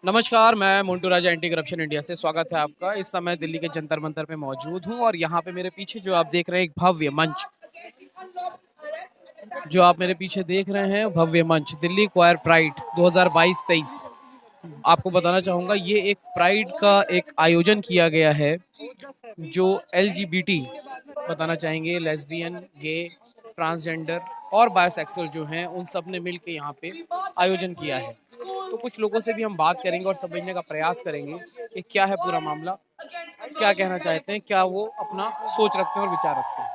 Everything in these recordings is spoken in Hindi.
नमस्कार, मैं मोन्टू राजा एंटी करप्शन इंडिया से स्वागत है आपका। इस समय दिल्ली के जंतर मंतर पे मौजूद हूँ और यहाँ पे मेरे पीछे जो आप देख रहे हैं एक भव्य मंच, जो आप मेरे पीछे देख रहे हैं भव्य मंच दिल्ली क्वायर प्राइड 2022-23। आपको बताना चाहूँगा ये एक प्राइड का एक आयोजन किया गया है जो LGBT बताना चाहेंगे, लेस्बियन, गे, ट्रांसजेंडर और बायोसेक्सुअल जो हैं उन सब ने मिल के यहाँ पे आयोजन किया है। तो कुछ लोगों से भी हम बात करेंगे और समझने का प्रयास करेंगे कि क्या है पूरा मामला, क्या कहना चाहते हैं, क्या वो अपना सोच रखते हैं और विचार रखते हैं।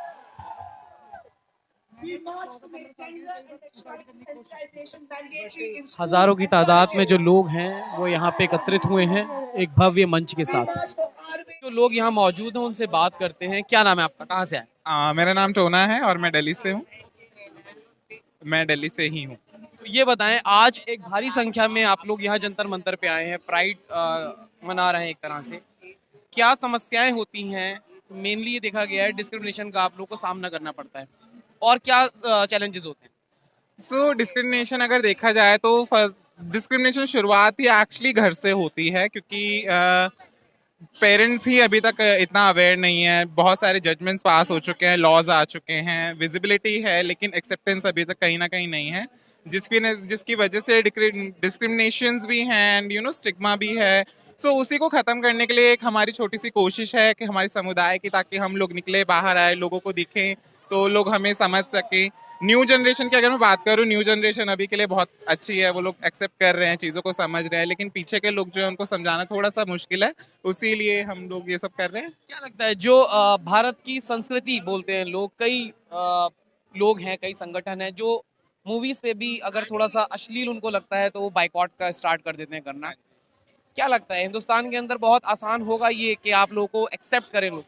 हजारों की तादाद में जो लोग हैं वो यहाँ पे एकत्रित हुए हैं एक भव्य मंच के साथ। जो लोग यहाँ मौजूद हैं उनसे बात करते हैं। क्या नाम है आपका, कहाँ से आए? मेरा नाम टोना है और मैं दिल्ली से हूँ। मैं दिल्ली से ही हूँ। ये बताएं, आज एक भारी संख्या में आप लोग यहाँ जंतर मंतर पे आए हैं, प्राइड मना रहे हैं एक तरह से। क्या समस्याएं होती हैं? मेनली ये देखा गया है डिस्क्रिमिनेशन का आप लोग को सामना करना पड़ता है, और क्या चैलेंजेस होते हैं? सो डिस्क्रिमिनेशन अगर देखा जाए तो डिस्क्रिमिनेशन शुरुआत ही एक्चुअली घर से होती है, क्योंकि पेरेंट्स ही अभी तक इतना अवेयर नहीं है। बहुत सारे जजमेंट्स पास हो चुके हैं, लॉज आ चुके हैं, विजिबिलिटी है, लेकिन एक्सेप्टेंस अभी तक कहीं ना कहीं नहीं है, जिसकी वजह से डिस्क्रिमिनेशंस भी हैं एंड स्टिग्मा भी है। सो उसी को ख़त्म करने के लिए एक हमारी छोटी सी कोशिश है कि हमारे समुदाय की, ताकि हम लोग निकले बाहर आए, लोगों को दिखें तो लोग हमें समझ सकें। न्यू जनरेशन की अगर मैं बात करूँ, न्यू जनरेशन अभी के लिए बहुत अच्छी है, वो लोग एक्सेप्ट कर रहे हैं, चीज़ों को समझ रहे हैं, लेकिन पीछे के लोग जो है उनको समझाना थोड़ा सा मुश्किल है, उसीलिए हम लोग ये सब कर रहे हैं। क्या लगता है जो भारत की संस्कृति बोलते हैं लोग, कई लोग हैं, कई संगठन हैं जो मूवीज पे भी अगर थोड़ा सा अश्लील उनको लगता है तो वो बाइकॉट का स्टार्ट कर देते हैं करना। क्या लगता है हिंदुस्तान के अंदर बहुत आसान होगा ये कि आप लोगों को एक्सेप्ट करें लोग?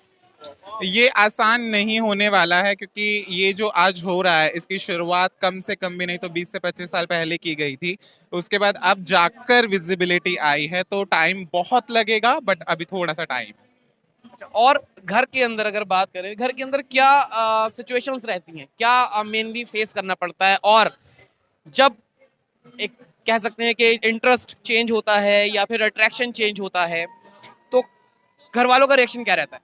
ये आसान नहीं होने वाला है, क्योंकि ये जो आज हो रहा है इसकी शुरुआत कम से कम भी नहीं तो 20 से 25 साल पहले की गई थी। उसके बाद अब जाकर विजिबिलिटी आई है, तो टाइम बहुत लगेगा, बट अभी थोड़ा सा टाइम। और घर के अंदर अगर बात करें, घर के अंदर क्या सिचुएशंस रहती हैं, क्या मेनली फेस करना पड़ता है, और जब एक कह सकते हैं कि इंटरेस्ट चेंज होता है या फिर अट्रैक्शन चेंज होता है तो घर वालों का रिएक्शन क्या रहता है?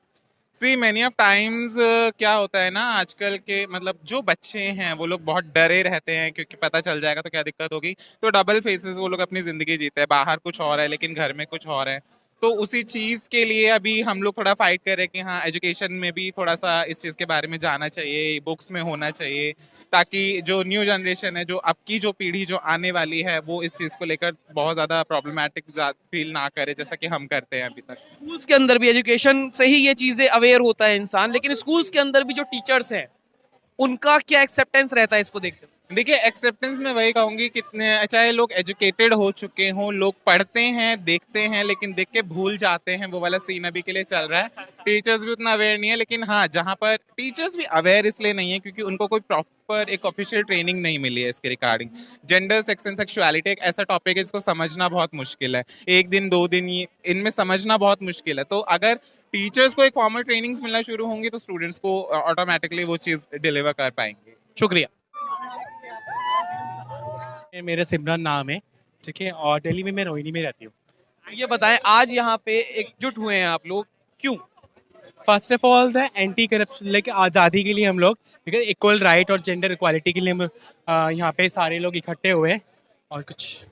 सी मैनी ऑफ टाइम्स क्या होता है ना, आजकल के मतलब जो बच्चे हैं वो लोग बहुत डरे रहते हैं, क्योंकि पता चल जाएगा तो क्या दिक्कत होगी। तो डबल फेसेस वो लोग अपनी ज़िंदगी जीते हैं, बाहर कुछ और है लेकिन घर में कुछ और है। तो उसी चीज़ के लिए अभी हम लोग थोड़ा फाइट कर रहे हैं कि हाँ, एजुकेशन में भी थोड़ा सा इस चीज़ के बारे में जाना चाहिए, बुक्स में होना चाहिए, ताकि जो न्यू जनरेशन है, जो अब की जो पीढ़ी जो आने वाली है, वो इस चीज़ को लेकर बहुत ज़्यादा प्रॉब्लमेटिक फील ना करे, जैसा कि हम करते हैं अभी तक। स्कूल्स के अंदर भी एजुकेशन से ही ये चीजें अवेयर होता है इंसान, लेकिन स्कूल्स के अंदर भी जो टीचर्स हैं उनका क्या एक्सेप्टेंस रहता है इसको देखते हुए? देखिए, एक्सेप्टेंस में वही कहूँगी, कितने चाहे लोग एजुकेटेड हो चुके हों, लोग पढ़ते हैं, देखते हैं, लेकिन देख के भूल जाते हैं, वो वाला सीन अभी के लिए चल रहा है। टीचर्स भी उतना अवेयर नहीं है, लेकिन हाँ, जहाँ पर टीचर्स भी अवेयर इसलिए नहीं है क्योंकि उनको कोई प्रॉपर एक ऑफिशियल ट्रेनिंग नहीं मिली है इसके regarding. Gender, sex and sexuality एक ऐसा टॉपिक है जिसको समझना बहुत मुश्किल है। एक दिन, 2 दिन ये इनमें समझना बहुत मुश्किल है। तो अगर टीचर्स को एक फॉर्मल ट्रेनिंग्स मिलना शुरू होंगी तो स्टूडेंट्स को ऑटोमेटिकली वो चीज़ डिलीवर कर पाएंगे। शुक्रिया। मेरा सिमरन नाम है, ठीक है, और दिल्ली में मैं रोहिणी में रहती हूँ। ये बताएं, आज यहाँ पे एकजुट हुए हैं आप लोग, क्यों? First of all the anti corruption, like आज़ादी के लिए हम लोग, ठीक है, इक्वल राइट और जेंडर इक्वालिटी के लिए हम यहाँ पे सारे लोग इकट्ठे हुए हैं। और कुछ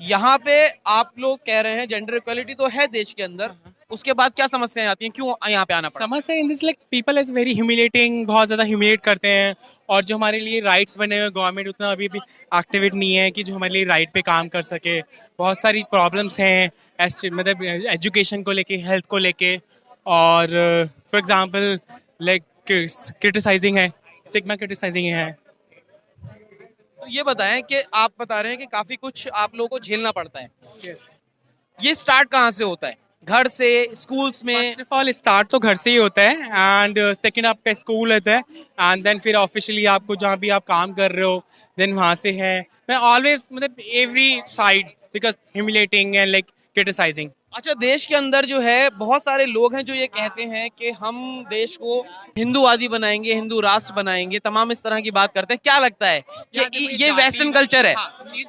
यहाँ पे आप लोग कह रहे हैं जेंडर इक्वलिटी तो है देश के अंदर, उसके बाद क्या समस्याएं आती हैं, क्यों यहाँ पे आना पड़ा? समस्या in this like people is very humiliating, बहुत ज़्यादा ह्यूमिलेट करते हैं। और जो हमारे लिए राइट्स बने हुए गवर्नमेंट उतना अभी भी एक्टिवेट नहीं है कि जो हमारे लिए राइट पे काम कर सके। बहुत सारी प्रॉब्लम्स हैं मतलब एजुकेशन को लेके, हेल्थ को लेके, और फॉर एग्जांपल लाइक क्रिटिसाइजिंग है, सिग्मा क्रिटिसाइजिंग है। तो ये बताएं कि आप बता रहे हैं कि काफी कुछ आप लोगों को झेलना पड़ता है, ये स्टार्ट कहाँ से होता है? घर से, स्कूल्स में? फर्स्ट ऑफ ऑल स्टार्ट तो घर से ही होता है, एंड सेकंड आपका स्कूल होता है, एंड देन फिर ऑफिशियली आपको जहाँ भी आप काम कर रहे हो देन वहाँ से है। मैं ऑलवेज मतलब every side because humiliating and like criticising. अच्छा, देश के अंदर जो है बहुत सारे लोग हैं जो ये कहते हैं कि हम देश को हिंदूवादी बनाएंगे, हिंदू राष्ट्र बनाएंगे, तमाम इस तरह की बात करते हैं। क्या लगता है कि ये वेस्टर्न कल्चर है,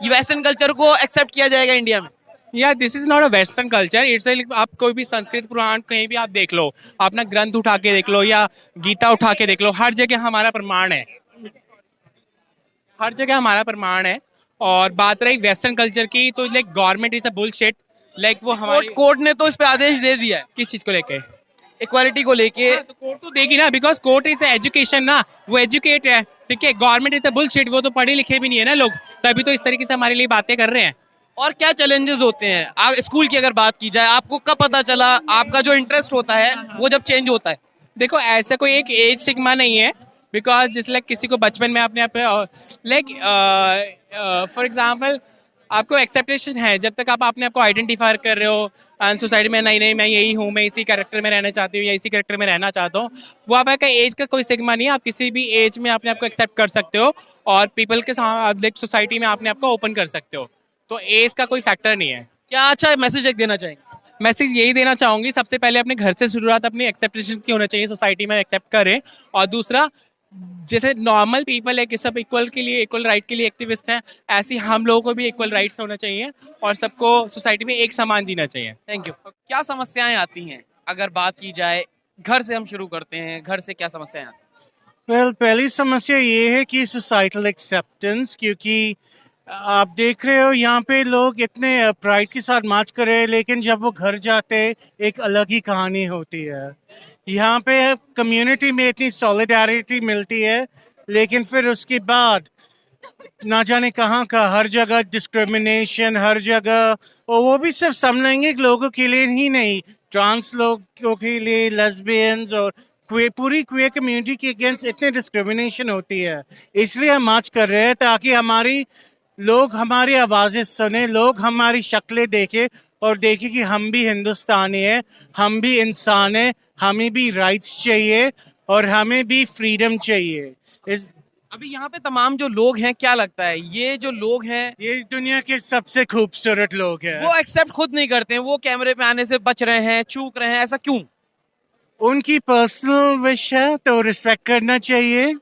ये वेस्टर्न कल्चर को एक्सेप्ट किया जाएगा इंडिया में? या this is not a western culture, it's आप कोई भी संस्कृत पुराण कहीं भी आप देख लो, अपना ग्रंथ उठा के देख लो या गीता उठा के देख लो, हर जगह हमारा प्रमाण है, हर जगह हमारा प्रमाण है। और बात रही वेस्टर्न कल्चर की, तो like government is a bullshit, like वो हमारे कोर्ट ने तो इस पे आदेश दे दिया है किस चीज को लेके। इक्वालिटी को लेके। हाँ, तो कोर्ट तो देगी ना, बिकॉज कोर्ट इज एजुकेशन ना, वो एजुकेट है, ठीक है। गवर्नमेंट इज अ बुलशिट, वो तो पढ़े लिखे भी नहीं है ना लोग, तभी तो इस तरीके से हमारे लिए बातें कर रहे हैं। और क्या चैलेंजेस होते हैं स्कूल की अगर बात की जाए, आपको कब पता चला, आपका जो इंटरेस्ट होता है वो जब चेंज होता है? देखो ऐसा कोई एक एज सिग्मा नहीं है, बिकॉज जिस लाइक किसी को बचपन में अपने आप लाइक फॉर एग्जांपल आपको एक्सेप्टेशन है जब तक आप अपने आप को आइडेंटिफाई कर रहे हो एंड सोसाइटी में, नहीं नहीं मैं यही हूँ, मैं इसी कैरेक्टर में रहना चाहती हूँ या इसी कैरेक्टर में रहना चाहता हूँ। वो आपका एज का कोई सिग्मा नहीं है, आप किसी भी एज में अपने आप को एक्सेप्ट कर सकते हो और पीपल के साथ लाइक सोसाइटी में अपने आप को ओपन कर सकते हो, तो एज का कोई फैक्टर नहीं है। क्या अच्छा मैसेज एक देना चाहेंगे? मैसेज यही देना चाहूंगी, सबसे पहले अपने घर से शुरुआत अपनी एक्सेप्टेशन की होना चाहिए, सोसाइटी में एक्सेप्ट करें। और दूसरा, जैसे नॉर्मल पीपल है कि सब इक्वल के लिए, इक्वल राइट के लिए एक्टिविस्ट हैं, ऐसे ही हम लोगों को भी इक्वल राइट्स होना चाहिए और सबको सोसाइटी में एक समान जीना चाहिए। Thank you. क्या समस्याएं आती हैं अगर बात की जाए? घर से हम शुरू करते हैं, घर से क्या समस्याएं आती हैं? पहली समस्या ये है कि सोसाइटल एक्सेप्टेंस, क्योंकि आप देख रहे हो यहाँ पे लोग इतने प्राइड के साथ मार्च कर रहे हैं, लेकिन जब वो घर जाते एक अलग ही कहानी होती है। यहाँ पे कम्युनिटी में इतनी सॉलिडारिटी मिलती है, लेकिन फिर उसके बाद ना जाने कहाँ का हर जगह डिस्क्रिमिनेशन, हर जगह, और वो भी सिर्फ समलैंगिक लोगों के लिए ही नहीं, ट्रांस लोगों के लिए, लेस्बियंस और पूरी क्वेयर कम्युनिटी के अगेंस्ट इतने डिस्क्रिमिनेशन होती है। इसलिए हम मार्च कर रहे हैं ताकि लोग हमारी आवाज़ें सुने, लोग हमारी शक्लें देखें और देखें कि हम भी हिंदुस्तानी हैं, हम भी इंसान हैं, हमें भी राइट्स चाहिए और हमें भी फ्रीडम चाहिए। अभी यहाँ पे तमाम जो लोग हैं, क्या लगता है ये जो लोग हैं ये दुनिया के सबसे खूबसूरत लोग हैं। वो एक्सेप्ट खुद नहीं करते हैं, वो कैमरे पे आने से बच रहे हैं, चूक रहे हैं, ऐसा क्यों? उनकी पर्सनल विश है तो रिस्पेक्ट करना चाहिए।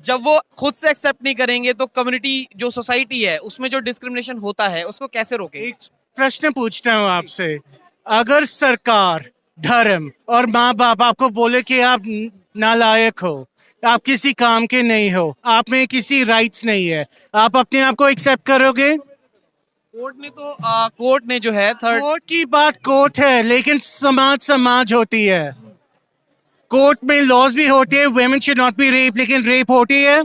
जब वो खुद से एक्सेप्ट नहीं करेंगे तो कम्युनिटी, जो सोसाइटी है उसमें जो डिस्क्रिमिनेशन होता है उसको कैसे रोके? एक प्रश्न पूछता हूँ आपसे, अगर सरकार, धर्म और माँ बाप आपको बोले कि आप नालायक हो, आप किसी काम के नहीं हो, आप में किसी राइट्स नहीं है, आप अपने आप को एक्सेप्ट करोगे? कोर्ट ने जो है थर्ड, कोर्ट की बात कोर्ट है, लेकिन समाज होती है। कोर्ट में लॉज भी होते हैं, women should not be raped, लेकिन रेप होती है।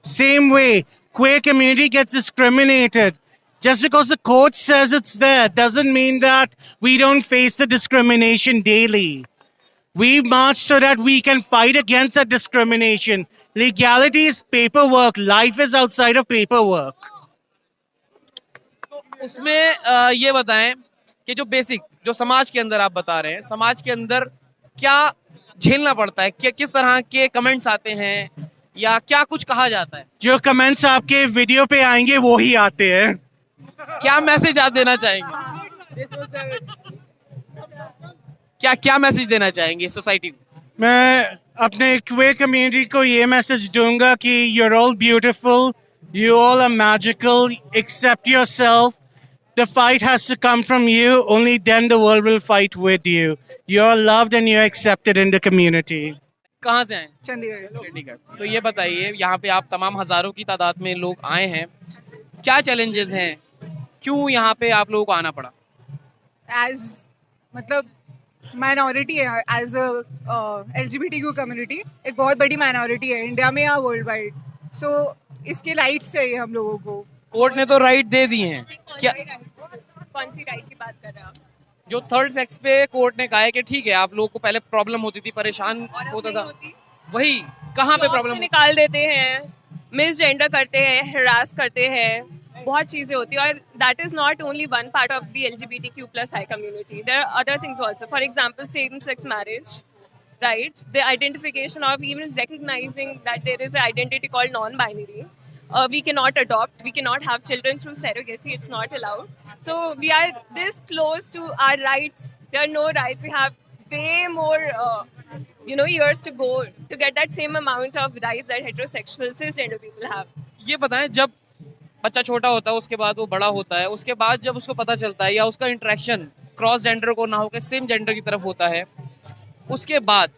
Same way, queer community gets discriminated. Just because the court says it's there doesn't mean that we don't face the discrimination daily. We march so that we can fight against that discrimination. Legality is paperwork. Life is outside of paperwork. उसमें ये बताएं कि जो बेसिक, जो समाज के अंदर आप बता रहे हैं, समाज के अंदर क्या झेलना पड़ता है, क्या किस तरह के कमेंट्स आते हैं या क्या कुछ कहा जाता है? जो कमेंट्स आपके वीडियो पे आएंगे वो ही आते हैं। क्या मैसेज आप देना चाहेंगे? क्या मैसेज देना चाहेंगे सोसाइटी को? मैं अपने क्वेयर कम्युनिटी को ये मैसेज दूंगा कि you're all beautiful, you all are magical, accept yourself. The fight has to come from you, only then the world will fight with you. You're loved and you're accepted in the community. कहाँ से आए? चंडीगढ़। चंडीगढ़। तो ये बताइए, यहाँ पे आप तमाम हजारों की तादाद में लोग आए हैं, क्या चैलेंजेस हैं क्यों यहाँ पे आप लोगों को आना पड़ा? एज मतलब माइनॉरिटी है, एज LGBTQ कम्युनिटी एक बहुत बड़ी माइनॉरिटी है इंडिया में या वर्ल्ड वाइड. सो इसके राइट्स चाहिए हम लोगों को. कोर्ट ने तो राइट दे दिए हैं. क्या कौन सी राइट की बात कर रहे हैं आप? जो थर्ड सेक्स पे कोर्ट ने कहा है कि ठीक है, आप लोगों को पहले प्रॉब्लम होती थी, परेशान होता था, वही कहाँ पे प्रॉब्लम? निकाल देते हैं, मिसजेंडर करते हैं, हरास करते हैं, बहुत चीजें होती है. और that is not only one part of the LGBTQ+ community. There are other things also. For example same sex marriage, right? The identification of even recognizing that there is an identity called non-binary. We cannot adopt, we cannot have children through surrogacy, it's not allowed. So we are this close to our rights. There are no rights. We have way more, years to go to get that same amount of rights that heterosexual cisgender people have. ये बताएं, जब बच्चा छोटा होता है उसके बाद वो बड़ा होता है, उसके बाद जब उसको पता चलता है या उसका इंटरेक्शन क्रॉस जेंडर को ना होकर सेम जेंडर की तरफ होता है, उसके बाद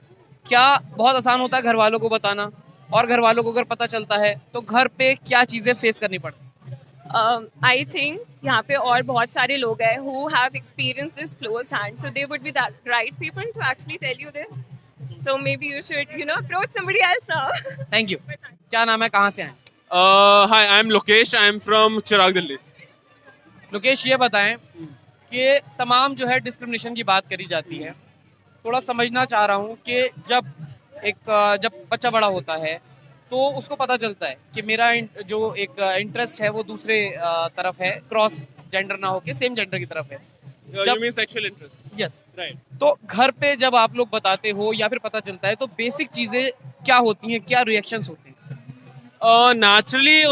क्या बहुत आसान होता है घर वालों को बताना? और घर वालों को अगर पता चलता है तो घर पे क्या चीजें फेस करनी पड़ती? I think यहाँ पे और बहुत सारे लोग हैं who have experienced this close hand, so they would be the right people to actually tell you this. So maybe you should, approach somebody else now. Thank you. क्या नाम है, कहाँ से आए? Hi, I'm Lokesh. I'm from Chirag, Delhi. Lokesh, ये बताएं कि तमाम जो है डिस्क्रिमिनेशन की बात करी जाती है, थोड़ा समझना चाह रहा हूँ कि जब बच्चा बड़ा होता है तो उसको पता चलता है कि मेरा जो एक इंटरेस्ट है वो दूसरे तरफ है, क्रॉस जेंडर ना होके सेम जेंडर की तरफ है. You mean sexual interest? Yes. Right. तो घर पे जब आप लोग बताते हो या फिर पता चलता है तो बेसिक चीजें क्या होती हैं, क्या रिएक्शंस होते हैं? Naturally,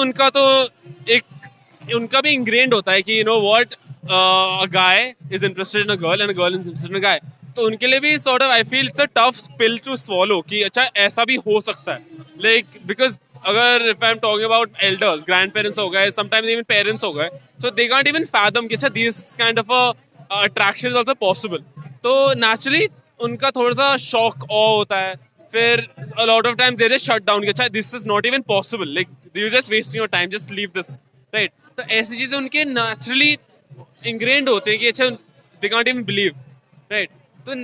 उनका भी ingrained होता है कि what a guy is interested in a girl and a girl is interested in a guy. तो उनके लिए भी sort of I feel it's a tough pill to swallow कि अच्छा ऐसा भी हो सकता है. Like because अगर if I'm talking about elders, grandparents हो गए, sometimes even parents हो गए, so they can't even fathom कि अच्छा this kind of a attraction is also possible. तो naturally उनका थोड़ा सा shock होता है. फिर a lot of times they just shut down कि अच्छा this is not even possible. Like you're just wasting your time, just leave this. Right? तो ऐसी चीजें उनके naturally ingrained होते हैं कि अच्छा they can't even believe. Right? तो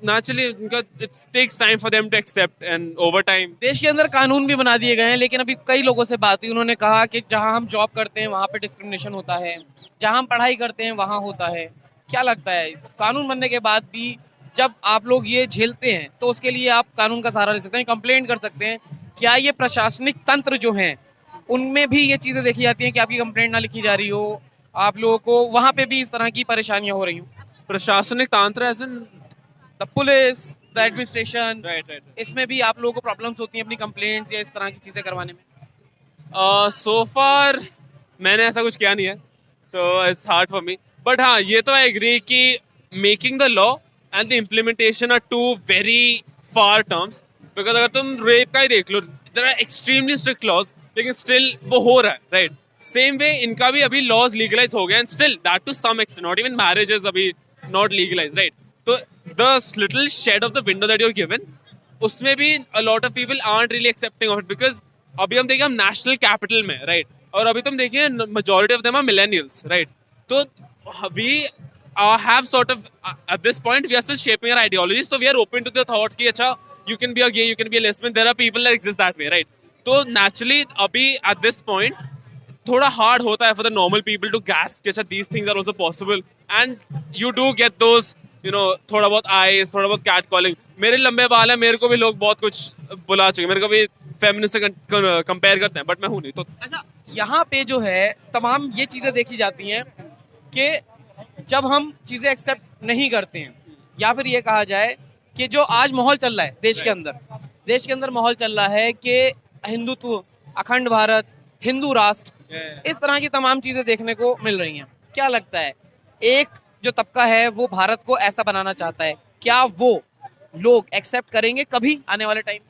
naturally उनका it takes time for them to accept and over time. देश के अंदर कानून भी बना दिए गए हैं, लेकिन अभी कई लोगों से बात हुई, उन्होंने कहा कि जहां हम जॉब करते हैं वहां पे डिस्क्रिमिनेशन होता है, जहां हम पढ़ाई करते हैं वहां होता है. क्या लगता है, कानून बनने के बाद भी जब आप लोग ये झेलते हैं तो उसके लिए आप कानून का सहारा ले सकते हैं, कंप्लेंट कर सकते हैं? क्या ये प्रशासनिक तंत्र जो हैं उनमें भी ये चीज़ें देखी जाती हैं कि आपकी कंप्लेंट ना लिखी जा रही हो, आप लोगों को वहाँ पे भी इस तरह की परेशानियाँ हो रही हो? प्रशासनिक तंत्र as in the police, the administration, right. इसमें भी आप लोगों को प्रॉब्लम्स होती हैं अपनी कंप्लेंट्स या इस तरह की चीज़ें करवाने में? So far मैंने ऐसा कुछ किया नहीं है, तो it's hard for me. But हाँ, ये तो I agree कि making the law and the implementation are two very far terms. Because अगर तुम rape का ही देख लो, there are extremely strict laws, लेकिन still वो हो रहा है, right? Same way इनका भी अभी laws legalize हो गए and still that to some extent, not even marriages अभी not legalized, right? तो the little shed of the window that you're given, उसमें भी a lot of people aren't really accepting of it because अभी हम देखें हम national capital में, right? और अभी तुम देखिए majority of them are millennials, right? तो we have sort of at this point we are still shaping our ideology, so we are open to the thought कि अच्छा you can be a gay, you can be a lesbian, there are people that exist that way, right? तो naturally अभी at this point थोड़ा hard होता है for the normal people to grasp कि अच्छा these things are also possible and you do get those थोड़ा बहुत eyes, थोड़ा बहुत cat calling. मेरे लंबे बाल हैं, मेरे को भी लोग बहुत कुछ बुला चुके, मेरे को भी फेमिनिस्ट से कंपेयर करते हैं, बट मैं हूँ नहीं. तो अच्छा, यहाँ पे जो है तमाम ये चीज़ें देखी जाती हैं कि जब हम चीज़ें एक्सेप्ट नहीं करते हैं या फिर ये कहा जाए कि जो आज माहौल चल रहा है देश के अंदर माहौल चल रहा है कि हिंदुत्व, अखंड भारत, हिंदू राष्ट्र, इस तरह की तमाम चीज़ें देखने को मिल रही हैं. क्या लगता है, एक जो तबका है वो भारत को ऐसा बनाना चाहता है, क्या वो लोग एक्सेप्ट करेंगे कभी आने वाले टाइम?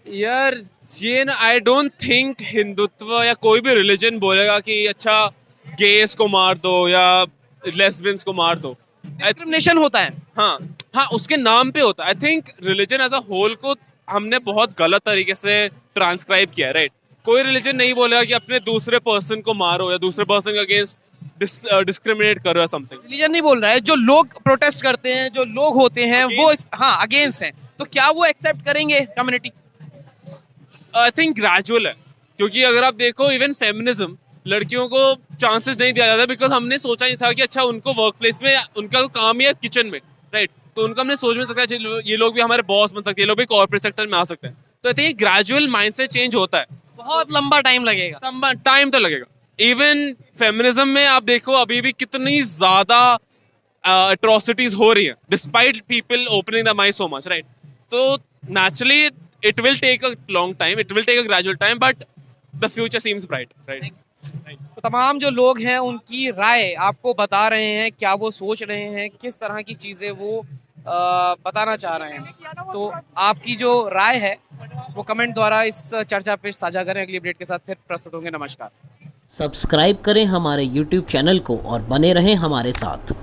यार ये ना आई डोंट थिंक हिंदुत्व या कोई भी रिलीजन बोलेगा कि अच्छा गेस को मार दो या लेस्बियंस को मार दो. डिस्क्रिमिनेशन होता है. हाँ उसके नाम पे होता है. I think religion as a whole को हमने बहुत गलत तरीके से ट्रांसक्राइब किया है, राइट? कोई रिलीजन नहीं बोलेगा कि अपने दूसरे पर्सन को मारो या दूसरे पर्सन के अगेंस्ट डिस्क्रिमिनेट करो या समथिंग। रिलीजन नहीं बोल रहा है, जो लोग प्रोटेस्ट करते हैं, जो लोग होते हैं वो हाँ अगेंस्ट हैं, तो क्या वो एक्सेप्ट करेंगे कम्युनिटी? आई थिंक ग्रेजुअल है, क्योंकि अगर आप देखो इवन फेमिनिज्म, लड़कियों को चांसेस नहीं दिया जाता बिकॉज हमने सोचा नहीं था कि अच्छा उनको वर्क प्लेस में उनका काम ही है किचन में, राइट? तो उनका हमने सोच में सकता है ये लोग भी हमारे बॉस बन सकते हैं, ये लोग भी कॉर्पोरेट सेक्टर में आ सकते हैं। तो I think gradual mindset change होता है, बहुत लंबा टाइम लगेगा। टाइम तो लगेगा। इवन फेमिनिज्म में आप देखो अभी भी कितनी ज्यादा अट्रॉसिटीज हो रही है despite people opening the mind so much, right? तो naturally it will take a long time, it will take a gradual time, but the future seems bright, right? तो तमाम जो लोग हैं उनकी राय आपको बता रहे हैं, क्या वो सोच रहे हैं, किस तरह की चीज़ें वो बताना चाह रहे हैं। तो आपकी जो राय है वो कमेंट द्वारा इस चर्चा पे साझा करें। अगली अपडेट के साथ फिर प्रस्तुत होंगे। नमस्कार। सब्सक्राइब करें हमारे YouTube चैनल को और बने रहें हमारे साथ।